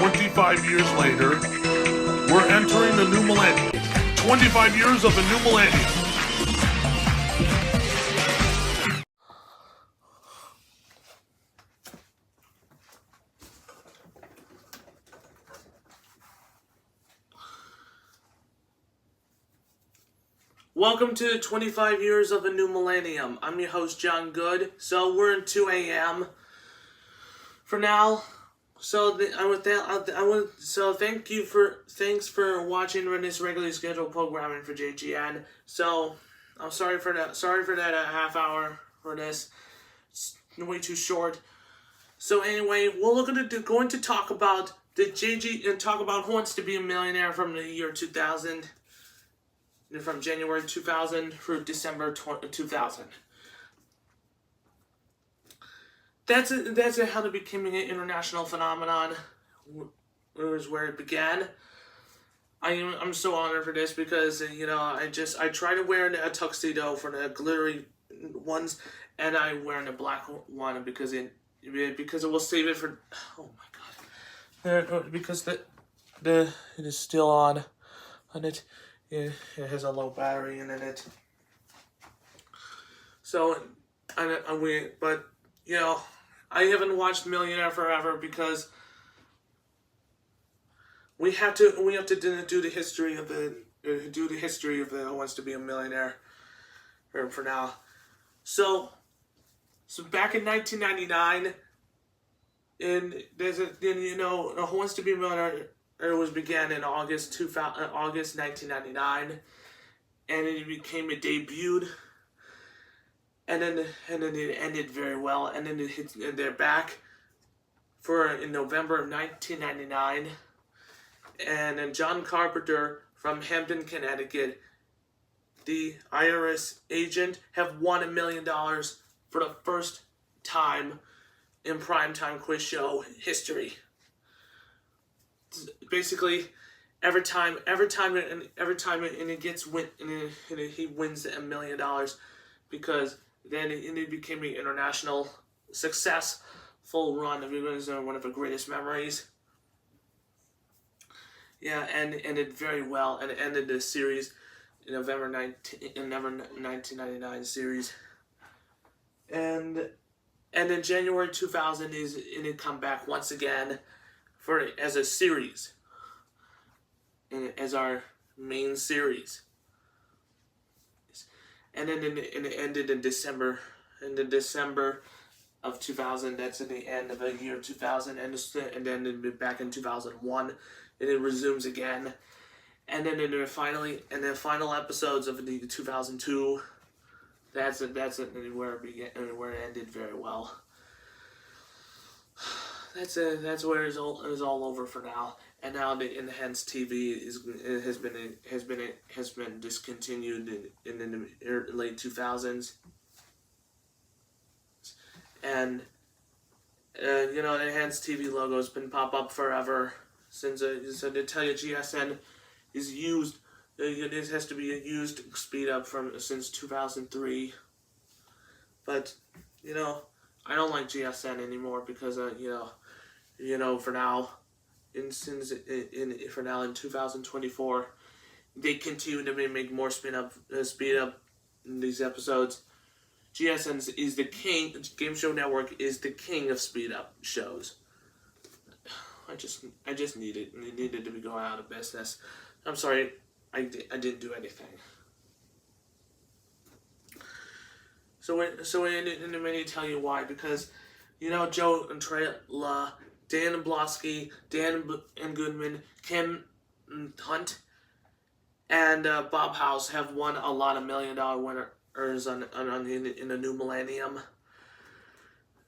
25 years later, we're entering the new millennium. 25 years of a new millennium. Welcome to 25 years of a new millennium. I'm your host, John Good. So we're in 2 a.m. for now. So thanks for watching this regularly scheduled programming for JGN. So I'm sorry for that. Sorry for that half hour for this. It's way too short. So anyway, we're going to talk about the talk about Who Wants to Be a Millionaire from the year 2000. From January 2000 through December 2000. That's how it became an international phenomenon. It was where it began. I'm so honored for this because I try to wear a tuxedo for the glittery ones, and I wear the black one because it will save it for. Oh my god! Because it is still on it. It has a low battery in it. So, I haven't watched Millionaire forever because we have to do the history of Who Wants to Be a Millionaire for now. So back in 1999, Who Wants to Be a Millionaire. It began in August 1999, and it became a debut, and then it ended very well, and then they're back in November of 1999, and then John Carpenter from Hampton, Connecticut, the IRS agent, have won $1 million for the first time in primetime quiz show history. Basically, every time he wins $1 million, because then it became an international successful run. It was one of the greatest memories. Yeah, and ended very well, and it ended the series in November 1999 series, and then January 2000 it come back once again. As a series, as our main series, and then it ended in December of 2000. That's at the end of the year 2000, and then back in 2001, and it resumes again, and then the final episodes of the 2002. That's where it began, where it ended very well. That's where it's all over for now, and now the Enhanced TV has been discontinued in the late 2000s, and the Enhanced TV logo has been pop up forever since. So to tell you, GSN is used. It has to be a used speed up since 2003, but I don't like GSN anymore because for now, in 2024, they continue to make more speed up in these episodes. GSN is the king. Game Show Network is the king of speed up shows. I just need it. It needed to be going out of business. I'm sorry, I didn't do anything. So let me tell you why. Because Joe and Trella, Dan Blosky, Dan and Goodman, Kim Hunt, and Bob House have won a lot of $1 million winners in the new millennium.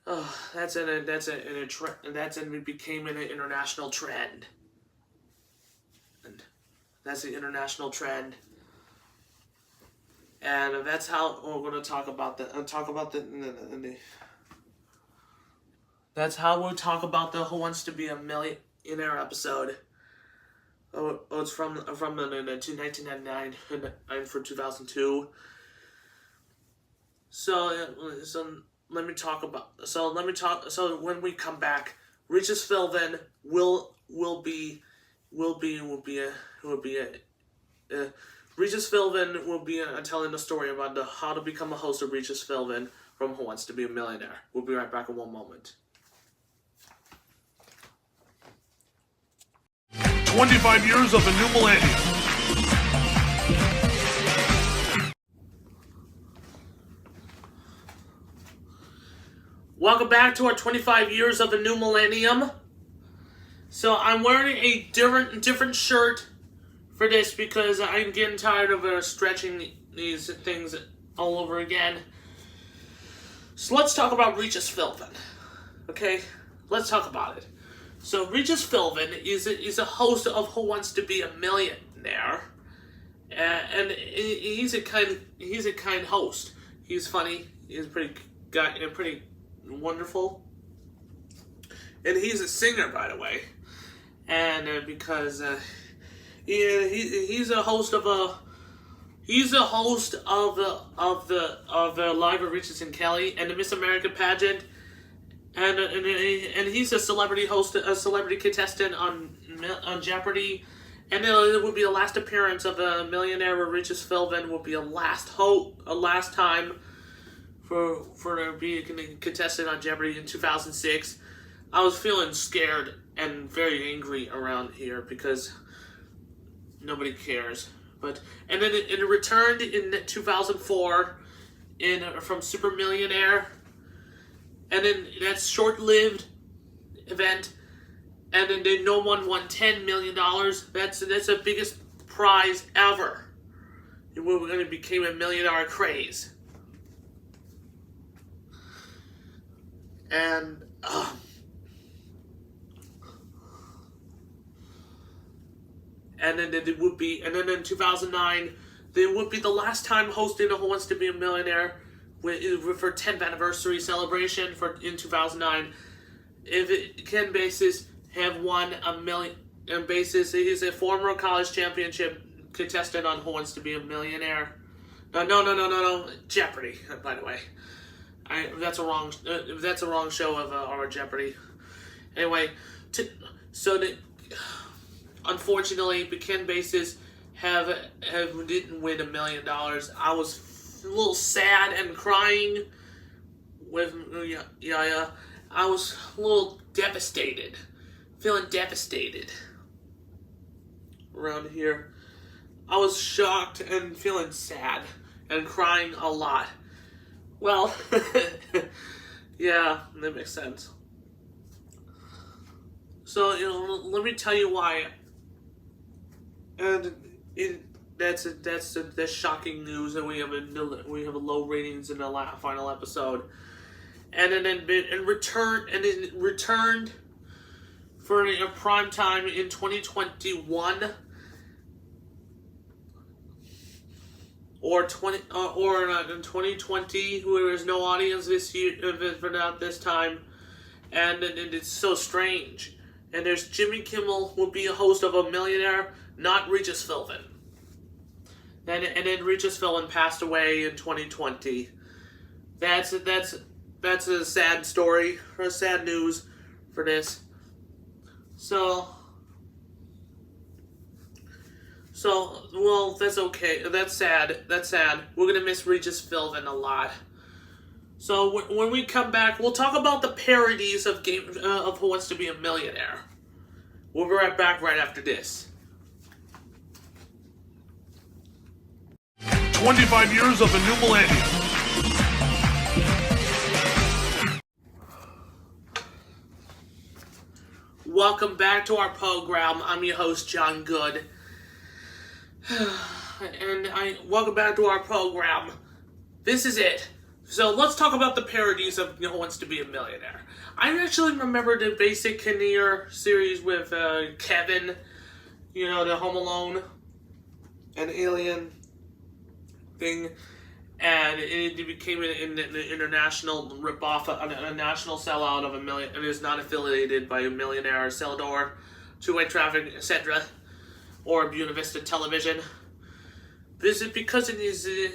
Oh, it became an international trend, and that's the international trend. And that's how we're going to talk about That's how we'll talk about the Who Wants to Be a Millionaire episode. It's from the 1999 and for 2002. So when we come back, Regis Philbin will be Regis Philbin will be telling the story about how to become a host of Regis Philbin from Who Wants to Be a Millionaire. We'll be right back in one moment. 25 years of the new millennium. Welcome back to our 25 years of the new millennium. So I'm wearing a different shirt for this because I'm getting tired of stretching these things all over again. So let's talk about Regis Philbin. Okay, let's talk about it. So Regis Philbin is a host of Who Wants to Be a Millionaire, and he's a kind host. He's funny. He's pretty wonderful, and he's a singer, by the way. And because he's a host of the Live with Regis and Kelly and the Miss America pageant. And he's a celebrity host, a celebrity contestant on Jeopardy, and it would be the last appearance of a millionaire where Regis Philbin would be a last time for being a contestant on Jeopardy in 2006. I was feeling scared and very angry around here because nobody cares. And then it returned in 2004 from Super Millionaire. And then that short-lived event, and then no one won $10 million. That's the biggest prize ever. It became a $1 million craze. And then it would be, and then in 2009, they would be the last time hosting a Who Wants to Be a Millionaire. For 10th anniversary celebration in 2009, if Ken Basis have won $1 million. And Basis, he's a former college championship contestant on Who Wants to Be a Millionaire. No, Jeopardy. By the way, that's a wrong show of our Jeopardy. Anyway, unfortunately, Ken Basis didn't win $1 million. I was a little sad and crying with Yaya. I was a little devastated, feeling devastated around here. I was shocked and feeling sad and crying a lot. Well, yeah, that makes sense. So, let me tell you why. And that's shocking news, and we have a low ratings in the final episode, and then returned for a prime time in 2021 or in 2020, where there was no audience this year for not this time, and it's so strange. And there's Jimmy Kimmel will be a host of a millionaire, not Regis Philbin. And then Regis Philbin passed away in 2020. That's a sad story, or sad news for this. So well, that's okay. That's sad. We're gonna miss Regis Philbin a lot. So when we come back, we'll talk about the parodies of Who Wants to Be a Millionaire. We'll be right back right after this. 25 years of the new millennium. Welcome back to our program. I'm your host, John Good. And welcome back to our program. This is it. So let's talk about the parodies of Who Wants to Be a Millionaire. I actually remember the Basic Kinnear series with Kevin, the Home Alone and Alien thing, and it became an international ripoff, a national sellout of and is not affiliated by a Millionaire or Celador, Two-Way Traffic, etc., or Buena Vista Television. This is because this is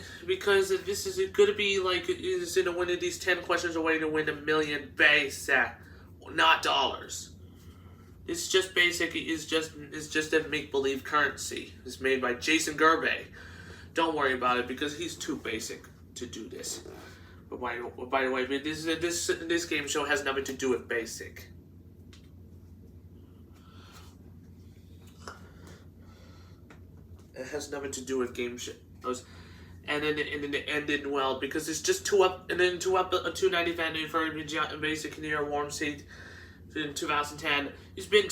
going to be like, is in one of these 10 questions away to win $1 million base. not dollars. It's just basic. It's just a make-believe currency. It's made by Jason Gerbey. Don't worry about it because he's too basic to do this. But by the way, this game show has nothing to do with basic. It has nothing to do with game shows. And then it ended well because it's just two 290 for basic near warm seat in 2010. It's been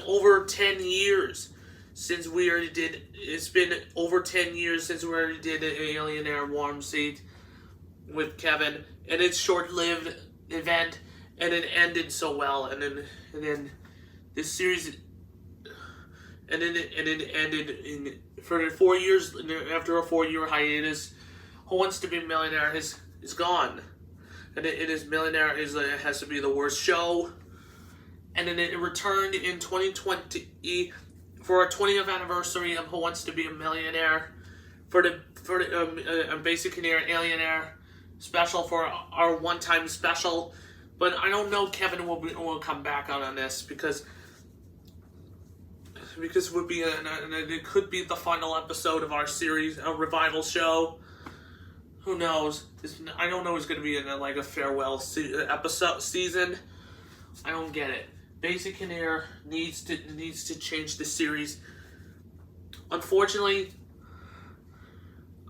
over 10 years since we already did. It's been over 10 years since we already did an Alien Air warm seat with Kevin, and it's short-lived event, and it ended so well, and then this series, and then it ended for 4 years after a 4-year hiatus. Who Wants to Be a Millionaire is gone, and it is Millionaire has to be the worst show, and then it returned in 2020 for our 20th anniversary of Who Wants to Be a Millionaire for the Basic Alien Air special for our one-time special. But I don't know Kevin will come back out on this because it would be it could be the final episode of our series, a revival show. Who knows? I don't know. It's going to be a farewell season. I don't get it. Basic and Air needs to change the series. Unfortunately,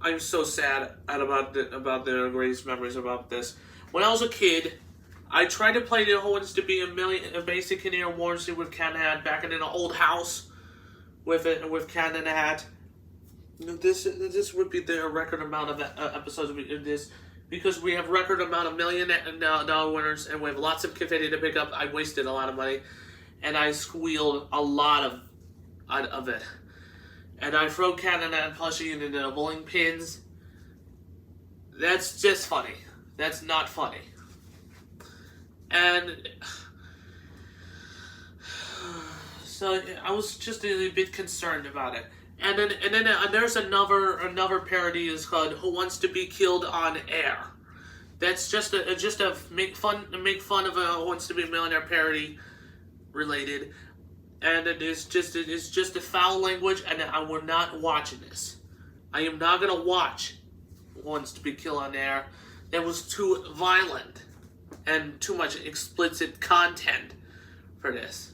I'm so sad about the greatest memories about this. When I was a kid, I tried to play the Who Wants to Be a Basic and Air warm seat with Ken and Hat back in an old house with Ken and Hat. This would be the record amount of episodes of this, because we have record amount of $1 million winners and we have lots of confetti to pick up. I wasted a lot of money, and I squealed a lot of it. And I throw Ken and Hat plushie into the bowling pins. That's just funny. That's not funny. And so I was just a bit concerned about it. And then there's another parody is called Who Wants to Be Killed on Air. That's just a make fun of a Who Wants to Be a Millionaire parody related. And it's just a foul language, and we're not watching this. I am not gonna watch Who Wants to Be Killed on Air. That was too violent and too much explicit content for this.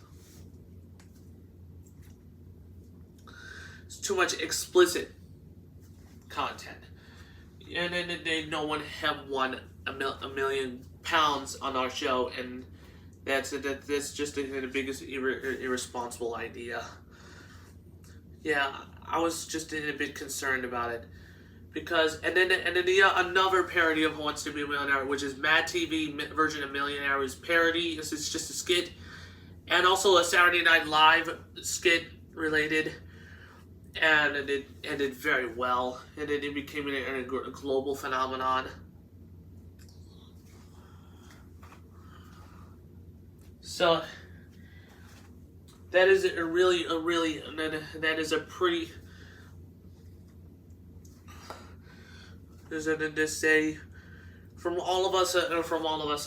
It's too much explicit content, and then no one have won a million pounds on our show, and that's just the biggest irresponsible idea. Yeah, I was just a bit concerned about it. Because another parody of Who Wants to Be a Millionaire, which is Mad TV version of Millionaire, is parody. It's just a skit, and also a Saturday Night Live skit related, and it ended very well, and it became a global phenomenon. So that is that is a pretty. To say from all of us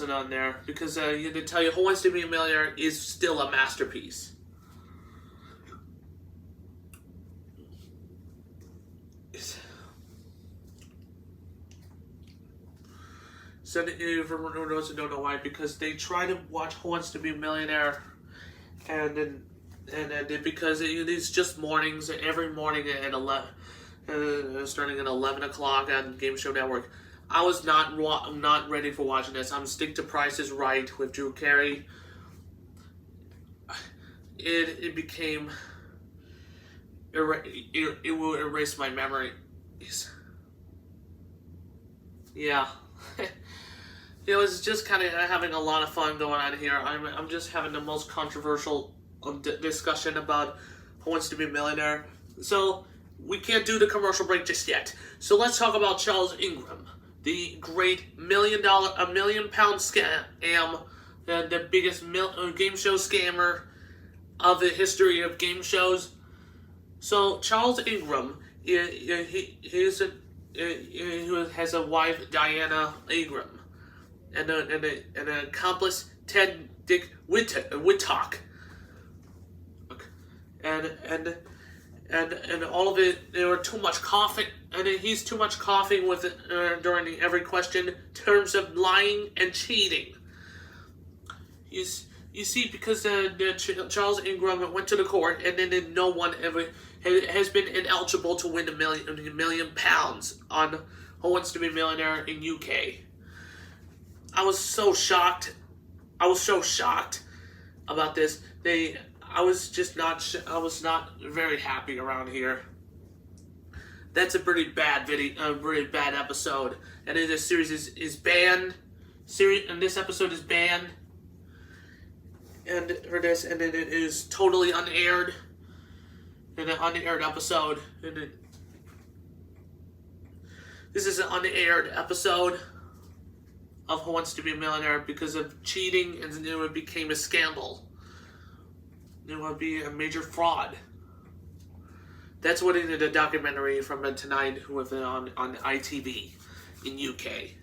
and on there, because to tell you, Who Wants to Be a Millionaire is still a masterpiece. So for those who don't know why, because they try to watch Who Wants to Be a Millionaire, and because it's just mornings, every morning at 11. Starting at 11 o'clock on Game Show Network. I was not ready for watching this. I'm stick to Price is Right with Drew Carey. It became it will erase my memories. Yeah. It was just kind of having a lot of fun going on here. I'm just having the most controversial discussion about Who Wants to Be a Millionaire. So we can't do the commercial break just yet. So let's talk about Charles Ingram, the great $1 million scam, the biggest game show scammer of the history of game shows. So Charles Ingram, he has a wife, Diana Ingram, and an accomplice, Ted Dick Whittock. And all of it, there were too much coughing, and he's too much coughing with it during every question in terms of lying and cheating. You see, because Charles Ingram went to the court, and then no one ever has been ineligible to win a million pounds on Who Wants to Be a Millionaire in UK. I was so shocked. About this. I was not very happy around here. That's a pretty bad video, a pretty bad episode. And this series is banned. And this episode is banned. And for this, and then it is totally unaired. In an unaired episode. This is an unaired episode of Who Wants to Be a Millionaire because of cheating, and it became a scandal. It would be a major fraud. That's what in the documentary from tonight with on ITV in UK.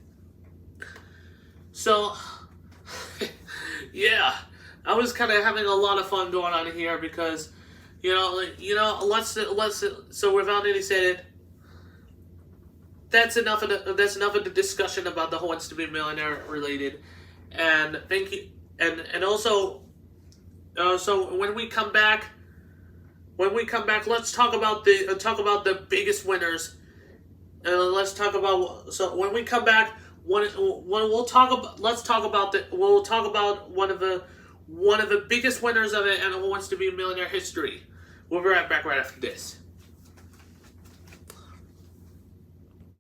So, yeah, I was kind of having a lot of fun going on here because, let's so without any said, that's enough of the discussion about the Who Wants to Be a Millionaire related, and thank you, and also. So when we come back, let's talk about the biggest winners. Let's talk about when we come back, let's talk about one of the biggest winners of it and Who Wants to Be a Millionaire history. We'll be right back right after this.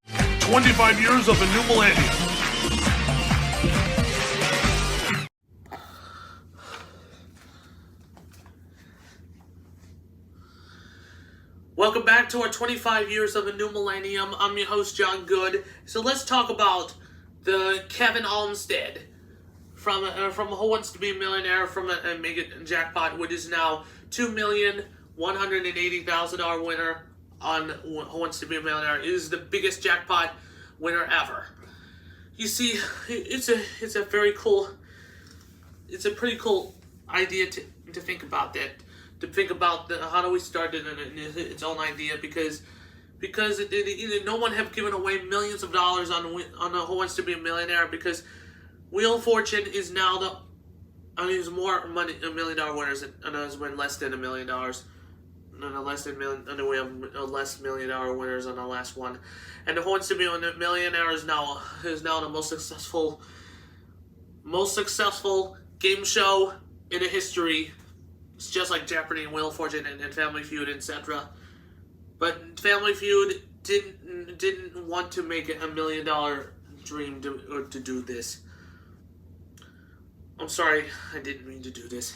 25 years of a new millennium. Welcome back to our 25 years of a new millennium. I'm your host, John Good. So let's talk about the Kevin Olmsted from Who Wants to Be a Millionaire from a mega jackpot, which is now $2,180,000 winner on Who Wants to Be a Millionaire. It is the biggest jackpot winner ever. You see, it's a pretty cool idea to think about that. To think about how do we start it in its own idea because no one have given away millions of dollars on Who Wants to Be a Millionaire because Wheel of Fortune is now there's more money $1 million winners and has win less than $1 million and we have less $1 million winners on the last one, and the Who Wants to Be a Millionaire is now the most successful game show in the history. It's just like Jeopardy and Wheel of Fortune and Family Feud, etc. But Family Feud didn't want to make it $1 million dream to do this. I'm sorry, I didn't mean to do this.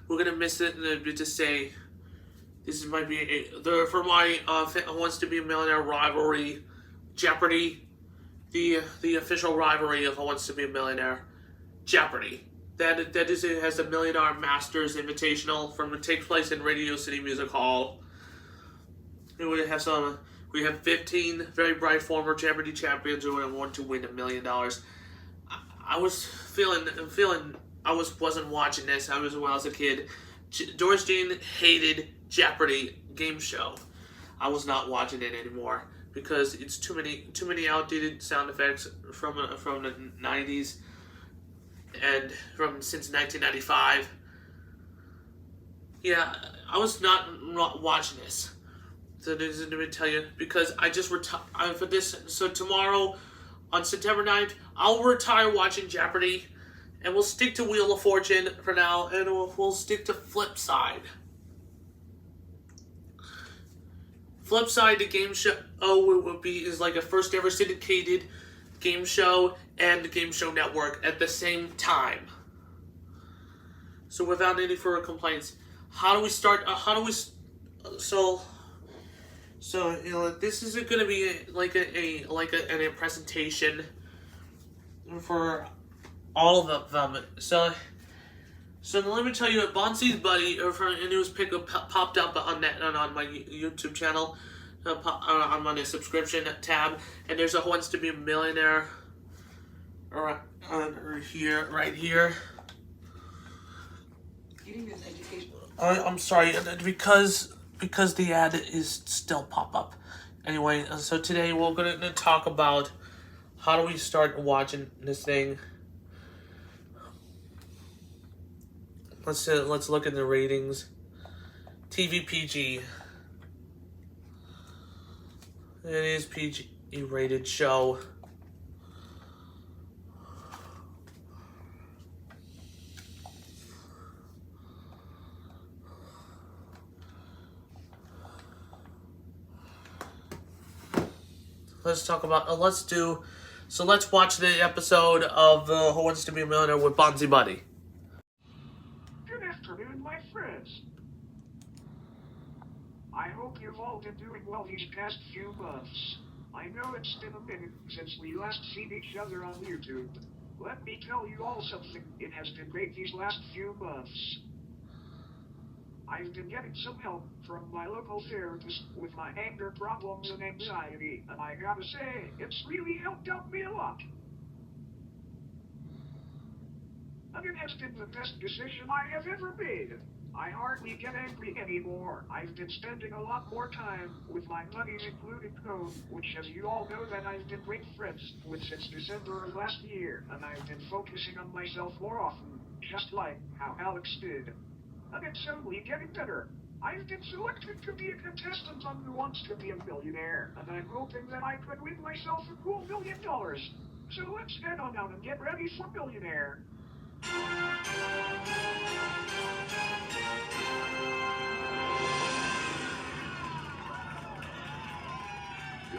We're gonna miss it to say this might be for my Who Wants to Be a Millionaire rivalry, Jeopardy, the official rivalry of Who Wants to Be a Millionaire, Jeopardy. That is, it has the $1 Million Masters Invitational it takes place in Radio City Music Hall. And we have 15 very bright former Jeopardy champions who want to win $1 million. I wasn't watching this. When I was a kid. Doris Jean hated Jeopardy game show. I was not watching it anymore because it's too many outdated sound effects from the 90s. And since 1995, yeah, I was not watching this. So this is to tell you because I just retired for this. So tomorrow, on September 9th, I'll retire watching Jeopardy, and we'll stick to Wheel of Fortune for now, and we'll stick to Flipside. Flipside, the game show, is like a first ever syndicated game show and game show network at the same time. So without any further complaints, how do we start? This isn't going to be a presentation for all of them. So let me tell you, Bonsi's buddy, and it was popped up on my YouTube channel. On my subscription tab, and there's a Who Wants to Be a Millionaire Right, here, right here. I'm sorry, because the ad is still pop up. Anyway, so today we're gonna talk about how do we start watching this thing. Let's look at the ratings. TV PG. It is PG rated show. Let's talk about. Let's watch the episode of Who Wants to Be a Millionaire with Bonzi Buddy. Good afternoon, my friends. I hope you've all been doing well these past few months. I know it's been a minute since we last seen each other on YouTube. Let me tell you all something. It has been great these last few months. I've been getting some help from my local therapist with my anger problems and anxiety, and I gotta say, it's really helped out me a lot. And it has been the best decision I have ever made. I hardly get angry anymore. I've been spending a lot more time with my buddies, including Cone, which, as you all know, that I've been great friends with since December of last year, and I've been focusing on myself more often, just like how Alex did. And it's only getting better. I've been selected to be a contestant on Who Wants to Be a Millionaire, and I'm hoping that I could win myself a cool $1 million. So let's head on out and get ready for Millionaire. Good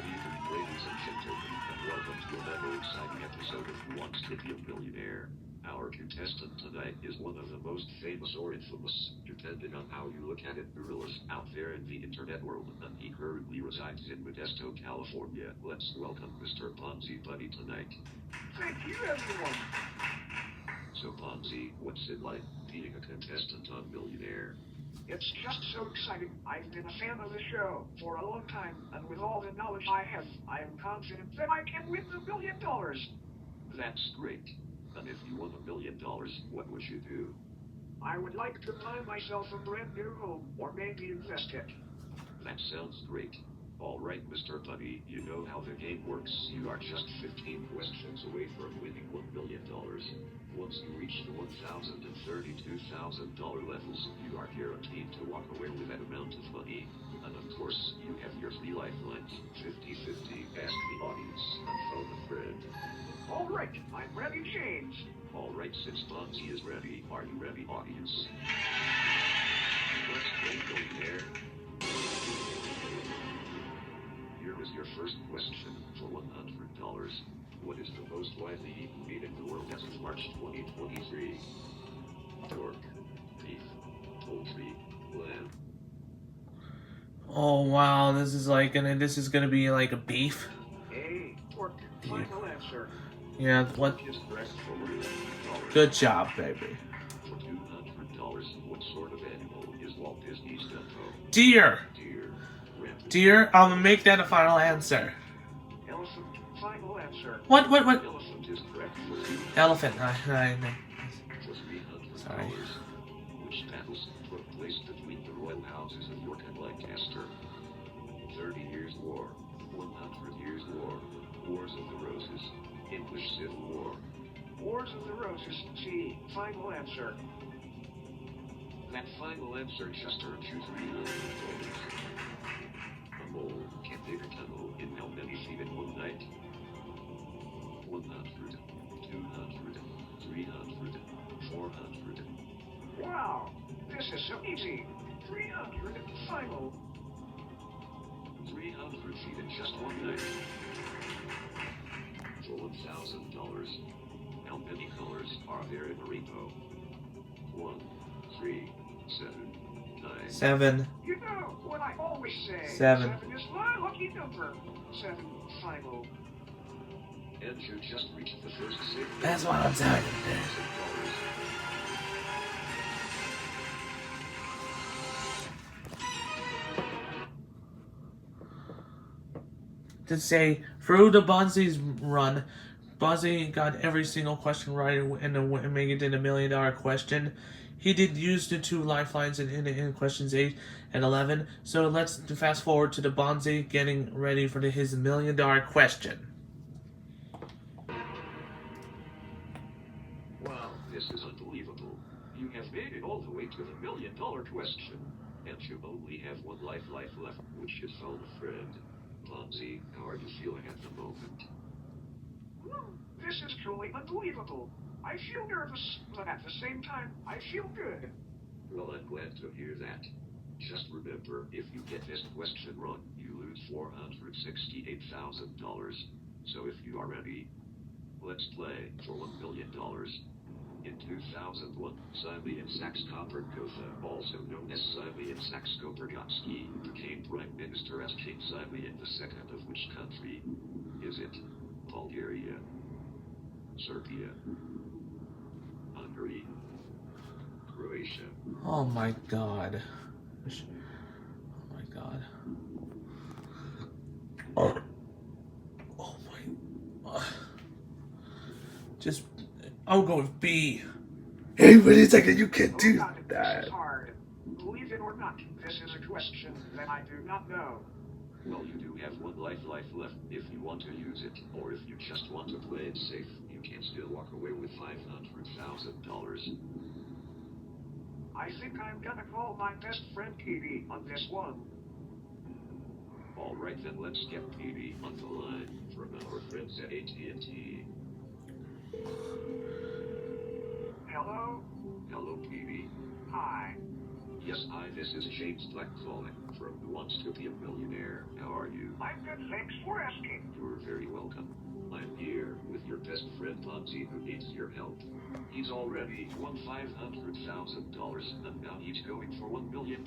evening, ladies and gentlemen, and welcome to another exciting episode of Who Wants to Be a Millionaire. Our contestant tonight is one of the most famous or infamous, depending on how you look at it, gorillas out there in the internet world, and he currently resides in Modesto, California. Let's welcome Mr. Bonzi Buddy tonight. Thank you, everyone. So Bonzi, what's it like being a contestant on Millionaire? It's just so exciting. I've been a fan of the show for a long time, and with all the knowledge I have, I am confident that I can win the $1 million. That's great. And if you won $1 million, what would you do? I would like to buy myself a brand new home, or maybe invest it. That sounds great. All right, Mr. Buddy, you know how the game works. You are just 15 questions away from winning $1 million. Once you reach the $1,000 and $32,000 levels, you are guaranteed to walk away with that amount of money. And of course, you have your 3 lifelines, 50-50, ask the audience, and phone a friend. All right, I'm ready, James. All right, since Bonzi is ready, are you ready, audience? Let's play Millionaire. Here is your first question for $100. What is the most widely eaten meat in the world as of March 2023? Pork, beef, poultry, lamb. Oh wow, this is gonna be like a beef. Hey, pork, final answer. Yeah, what? Is correct for $100. Good job, baby. For $200, what sort of animal is Walt Disney's Dumbo? Deer. Deer, rabbit, Deer. I'm gonna make that a final answer. Elephant, final answer. What? elephant is correct for $200. Elephant. I know. For $300, Sorry. which battles took place between the royal houses of York and Lancaster? 30 Years' War, 100 Years' War, Wars of the Roses, English Civil War. Wars of the Roses, C, final answer. That final answer just earned you $300. A mole can dig a tunnel in how many feet in one night? 100, 200, 300, 400. Wow, this is so easy. 300, final. 300 feet in just one night. For $1,000, how many colors are there in a rainbow? 1, 3, 7, 9. 7. You know what I always say. 7. 7 is my lucky number. 7, final. And you just reached the first 6. That's what I'm talking about. To say, through the Bonzi's run, Bonzi got every single question right and make it in $1 million question. He did use the 2 lifelines in questions 8 and 11. So let's fast forward to the Bonzi getting ready for his $1 million question. Wow, this is unbelievable. You have made it all the way to the $1 million question. And you only have 1 life left, which is phone a friend. Bonzi, how are you feeling at the moment? This is truly unbelievable. I feel nervous, but at the same time, I feel good. Well, I'm glad to hear that. Just remember, if you get this question wrong, you lose $468,000. So if you are ready, let's play for $1 million. In 2001, Simeon Saxe-Koperkofe, also known as Simeon Saxe-Koperkoski, became Prime Minister as King Simeon II of which country? Is it Bulgaria, Serbia, Hungary, Croatia? Oh my god. Oh my god. Oh my. Just. I'll go with B. Hey, wait a second, you can't do God, this that. is hard. Believe it or not, this is a question that I do not know. Well, you do have 1 life left if you want to use it, or if you just want to play it safe, you can still walk away with $500,000. I think I'm gonna call my best friend Katie on this one. Alright then, let's get Petey on the line from our friends at AT&T. Hello? Hello, Petey. Hi. Yes, hi, this is James Black calling from Who Wants to Be a Millionaire. How are you? I'm good, thanks for asking. You're very welcome. I'm here with your best friend Bonzi, who needs your help. He's already won $500,000, and now he's going for $1 million.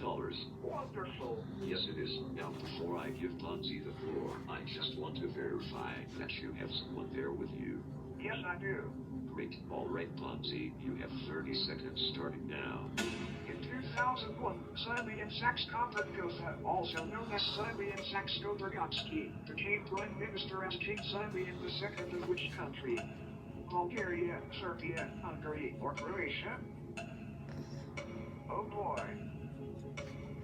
Wonderful. Yes, it is. Now, before I give Bonzi the floor, I just want to verify that you have someone there with you. Yes, I do. Great. All right, Bonzi, you have 30 seconds starting now. In 2001, Simeon Saxe-Koperkofe, also known as Simeon Saxe-Koperkoski, became Prime Minister as King Simeon II of which country? Bulgaria, Serbia, Hungary, or Croatia? Oh boy.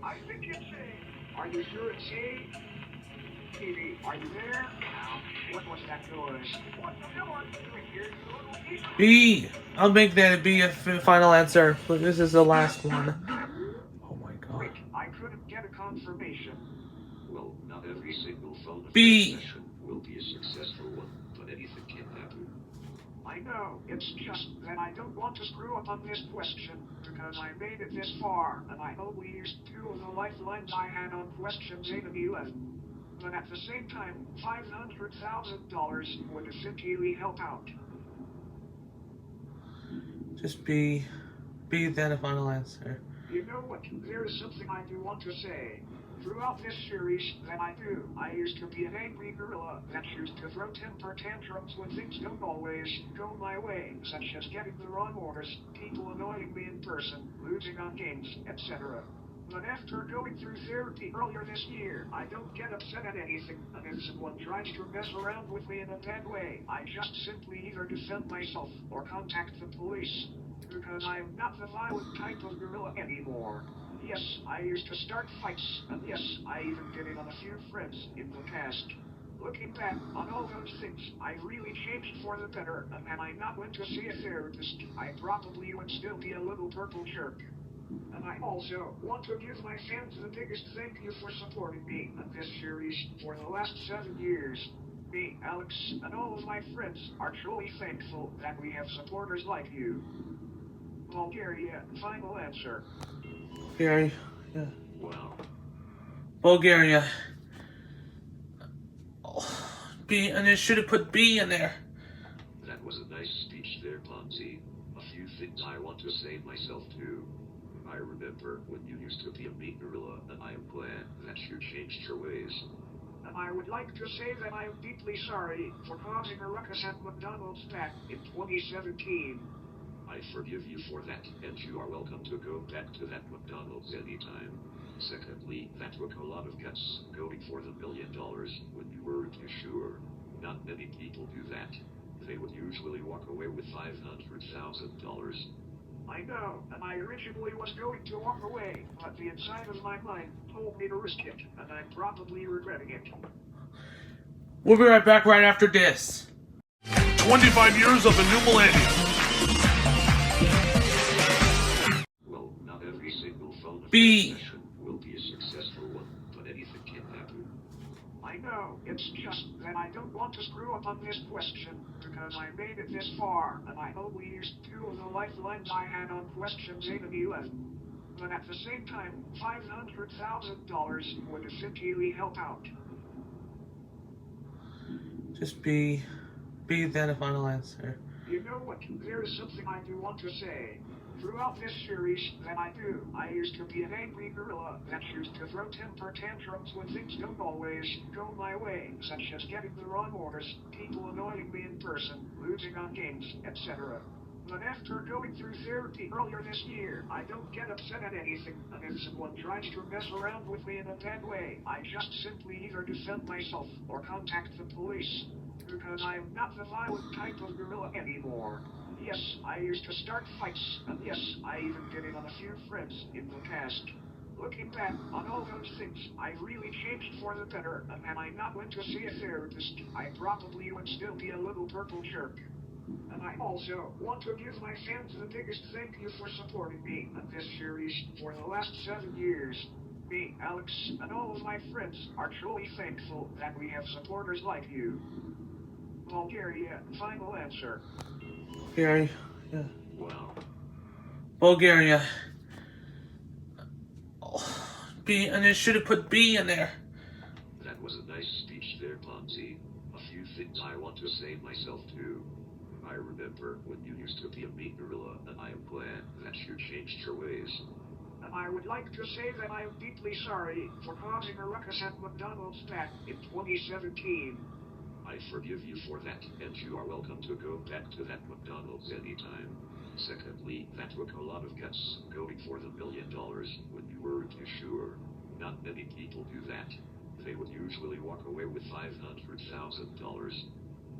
I think it's A. Are you sure it's A? Katie, are you there? What was that noise? What the hell are you doing here, you little piece of... B. I'll make that be a final answer. But this is the last one. Oh my god. Wait, I couldn't get a confirmation. Well, not every single phone B. session will be a successful one, but anything can happen. I know, it's just that I don't want to screw up on this question, because I made it this far, and I only used 2 of the lifelines I had on questions 8 and 11. But at the same time, $500,000 would essentially help out. Just B. B, then a final answer. You know what, there is something I do want to say. Throughout this series that I do, I used to be an angry gorilla that used to throw temper tantrums when things don't always go my way, such as getting the wrong orders, people annoying me in person, losing on games, etc. But after going through therapy earlier this year, I don't get upset at anything, and if someone tries to mess around with me in a bad way, I just simply either defend myself or contact the police. Because I am not the violent type of gorilla anymore. Yes, I used to start fights, and yes, I even did it on a few friends in the past. Looking back on all those things, I really changed for the better, and had I not went to see a therapist, I probably would still be a little purple jerk. And I also want to give my fans the biggest thank you for supporting me in this series for the last 7 years. Me, Alex, and all of my friends are truly thankful that we have supporters like you. Bulgaria, final answer. Bulgaria. Yeah. Wow. Bulgaria. Oh, B, and it should have put B in there. That was a nice speech there, Bonzi. A few things I want to say myself too. I remember when you used to be a mean gorilla, and I am glad that you changed your ways. And I would like to say that I am deeply sorry for causing a ruckus at McDonald's back in 2017. I forgive you for that, and you are welcome to go back to that McDonald's anytime. Secondly, that took a lot of guts, going for the $1 million when you weren't too sure. Not many people do that. they would usually walk away with $500,000. I know, and I originally was going to walk away, but the inside of my mind told me to risk it, and I'm probably regretting it. We'll be right back right after this. 25 years of the new millennium. Well, not every single phone B. session will be a successful one, but anything can happen. I know, it's just that I don't want to screw up on this question, because I made it this far, and I only used 2 of the lifelines I had on questions 8 and 11. But at the same time, $500,000 would essentially help out. Just be then a final answer. You know what, there is something I do want to say. Throughout this series, I used to be an angry gorilla that used to throw temper tantrums when things don't always go my way, such as getting the wrong orders, people annoying me in person, losing on games, etc. But after going through therapy earlier this year, I don't get upset at anything, and if someone tries to mess around with me in a bad way, I just simply either defend myself or contact the police. Because I am not the violent type of gorilla anymore. Yes, I used to start fights, and yes, I even did it on a few friends in the past. Looking back on all those things, I really changed for the better, and had I not went to see a therapist, I probably would still be a little purple jerk. And I also want to give my fans the biggest thank you for supporting me in this series for the last 7 years. Me, Alex, and all of my friends are truly thankful that we have supporters like you. Bulgaria, final answer. Bulgaria. Yeah. Wow. Bulgaria. Oh, B, and it should have put B in there. That was a nice speech there, Ponzi. A few things I want to say myself too. I remember when you used to be a mean gorilla, and I am glad that you changed your ways. And I would like to say that I am deeply sorry for causing a ruckus at McDonald's back in 2017. I forgive you for that, and you are welcome to go back to that McDonald's anytime. Secondly, that took a lot of guts, going for the $1 million when you weren't too sure. Not many people do that. They would usually walk away with $500,000.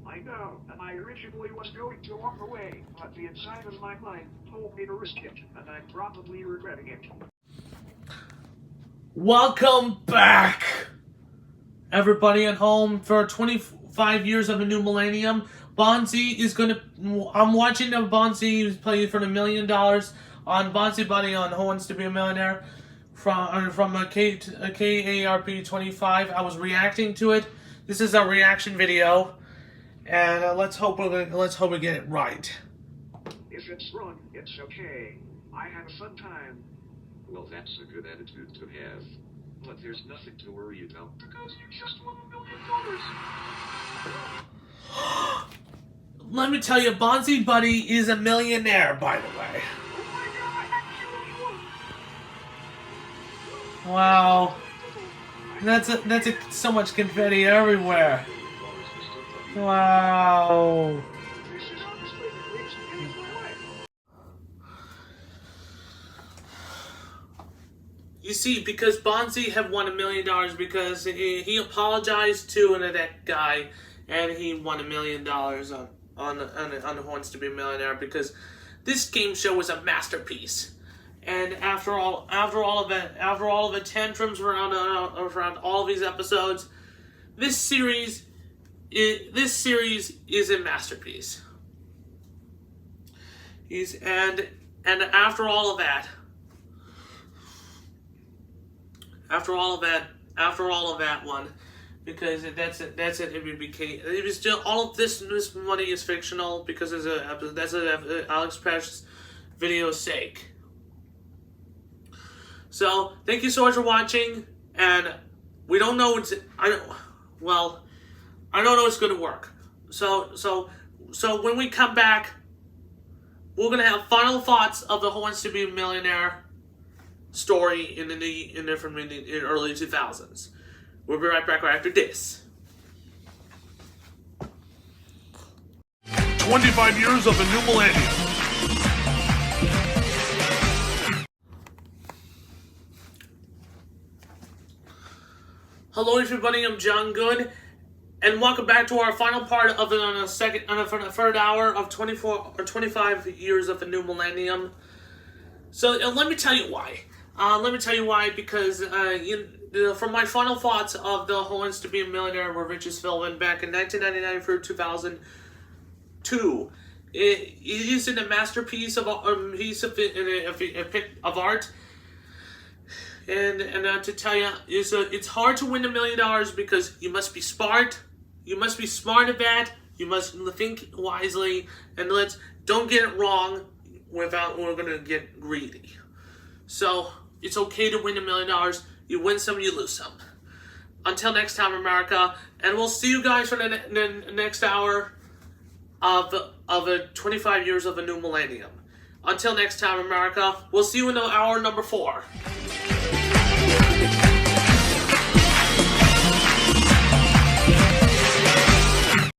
I know, and I originally was going to walk away, but the inside of my mind told me to risk it, and I'm probably regretting it. Welcome back, everybody at home, for 25 years of a new millennium. Bonzi is gonna. I'm watching the Bonzi play for $1 million on Bonzi Buddy on Who Wants to Be a Millionaire from a KARP 25. I was reacting to it. This is a reaction video, and let's hope we get it right. If it's wrong, it's okay. I had a fun time. Well, that's a good attitude to have. But there's nothing to worry about because you just won $1 million. Let me tell you, Bonzi Buddy is a millionaire, by the way. Oh my god, I actually won! Wow, that's so much confetti everywhere. Wow. This is honestly the greatest day of my life. You see, because Bonzi have won $1 million because he apologized to that guy, and he won $1 million on Who Wants to Be a Millionaire, because this game show was a masterpiece. And after all of the tantrums around all of these episodes, this series is a masterpiece. And after all of that one, because that's it. It was still all of this money is fictional because that's Alex Precious video's sake. So thank you so much for watching, and we don't know I don't know it's going to work. So when we come back, we're going to have final thoughts of the Who Wants to Be a Millionaire story in the early 2000s. We'll be right back right after this. 25 years of the new millennium. Hello everybody, I'm John Good, And welcome back to our final part of it on a third hour of 24 or 25 years of the new millennium. So let me tell you why. Because from my final thoughts of the Who Wants to Be a Millionaire with Richest Philbin back in 1999 through 2002, it is in a masterpiece of art. And to tell you, it's hard to win $1 million because you must be smart. You must be smart at that. You must think wisely, and don't get it wrong we're gonna get greedy. So it's okay to win $1 million. You win some, you lose some. Until next time, America, and we'll see you guys for the next hour of 25 years of a new millennium. Until next time, America, we'll see you in hour number 4.